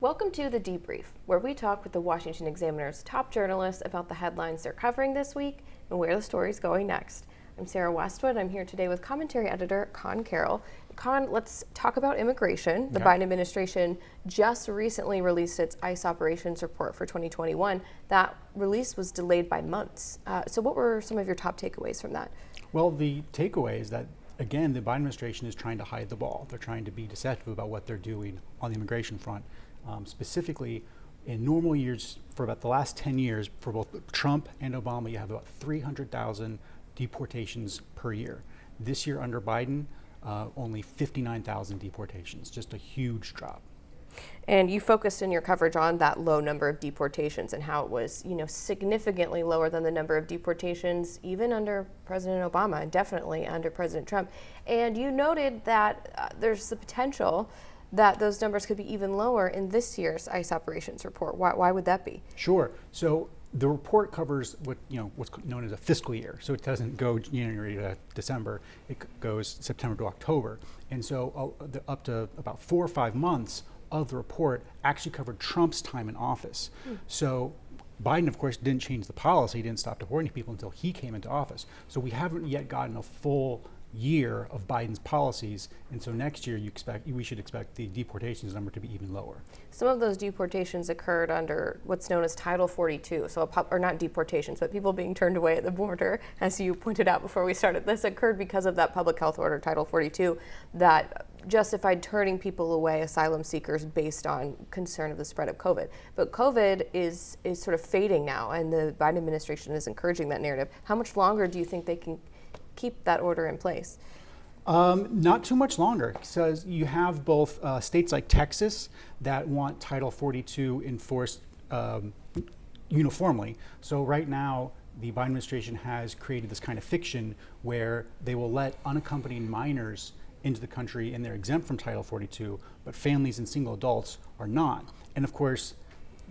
Welcome to the Debrief, where we talk with the Washington Examiner's top journalists about the headlines they're covering this week and where the story's going next. I'm Sarah Westwood. I'm here today with commentary editor Conn Carroll. Conn, let's talk about immigration. The Biden administration just recently released its ICE operations report for 2021. That release was delayed by months. So what were some of your top takeaways from that? Well, the takeaway is that, again, the Biden administration is trying to hide the ball. They're trying to be deceptive about what they're doing on the immigration front. Specifically, in normal years, for about the last 10 years, for both Trump and Obama, you have about 300,000 deportations per year. This year under Biden, only 59,000 deportations, just a huge drop. And you focused in your coverage on that low number of deportations and how it was, significantly lower than the number of deportations even under President Obama and definitely under President Trump. And you noted that there's the potential that those numbers could be even lower in this year's ICE operations report. Why would that be? Sure. So the report covers what's known as a fiscal year. So it doesn't go January to December. It goes September to October. And so up to about 4 or 5 months of the report actually covered Trump's time in office. So Biden, of course, didn't change the policy. He didn't stop deporting people until he came into office. So we haven't yet gotten a full year of Biden's policies, and so next year we should expect the deportations number to be even lower. Some of those deportations occurred under what's known as Title 42, or not deportations, but people being turned away at the border, as you pointed out before we started. This occurred because of that public health order, Title 42, that justified turning people away, asylum seekers, based on concern of the spread of COVID. But COVID is sort of fading now, and the Biden administration is encouraging that narrative. How much longer do you think they can keep that order in place? Not too much longer, because you have both states like Texas that want Title 42 enforced uniformly. So right now, the Biden administration has created this kind of fiction where they will let unaccompanied minors into the country and they're exempt from Title 42, but families and single adults are not. And of course,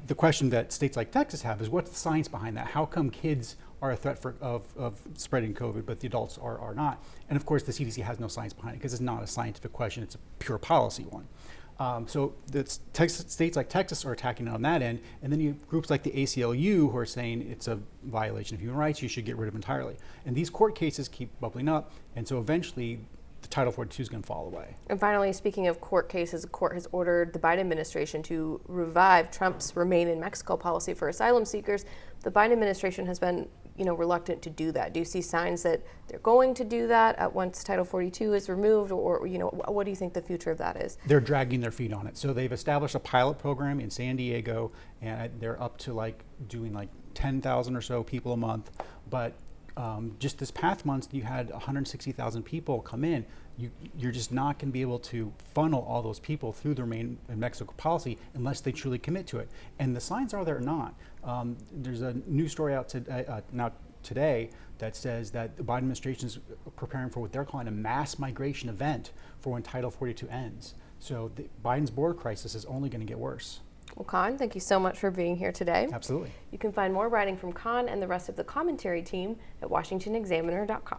the question that states like Texas have is, what's the science behind that? How come kids are a threat of spreading COVID, but the adults are not? And of course, the CDC has no science behind it because it's not a scientific question, it's a pure policy one. So states like Texas are attacking it on that end, and then you have groups like the ACLU who are saying it's a violation of human rights, you should get rid of it entirely. And these court cases keep bubbling up, and so eventually the Title 42 is going to fall away. And finally, speaking of court cases, the court has ordered the Biden administration to revive Trump's Remain in Mexico policy for asylum seekers. The Biden administration has been, reluctant to do that. Do you see signs that they're going to do that once Title 42 is removed, or what do you think the future of that is? They're dragging their feet on it. So they've established a pilot program in San Diego, and they're up to doing 10,000 or so people a month. But just this past month, you had 160,000 people come in. You're just not going to be able to funnel all those people through the Remain in Mexico policy unless they truly commit to it. And the signs are they're not. There's a new story out today that says that the Biden administration is preparing for what they're calling a mass migration event for when Title 42 ends. So Biden's border crisis is only going to get worse. Well, Conn, thank you so much for being here today. Absolutely. You can find more writing from Conn and the rest of the commentary team at WashingtonExaminer.com.